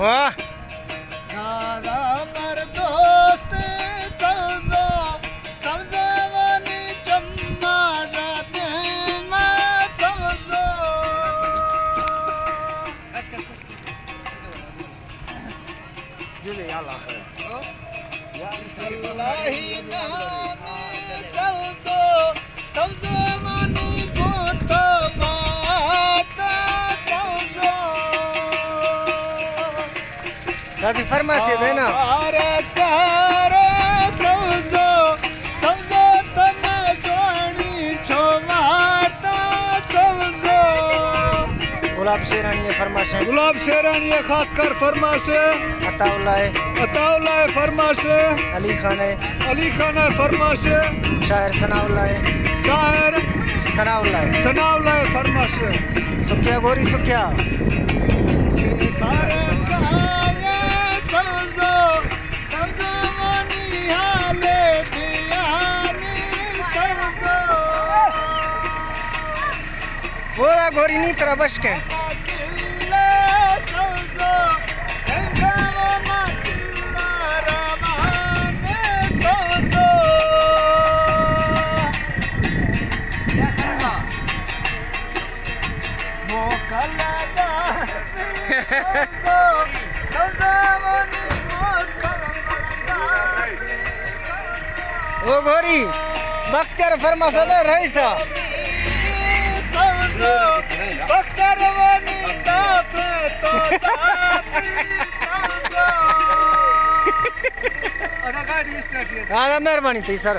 वाह साथी फरमाइश है ना गुलाब शेरानी फरमाइश है। गुलाब शेरानी खास कर फरमाइश है। अताउल्ला फरमाइश है। अली खान है फरमाइश है। शायर सनाउल्ला फरमाइश है। सुखिया गोरी सुखिया बोला गोरी नी तरह बच के ओ गोरी बख्तर फरमाइश रही था मेहरबानी थी सर।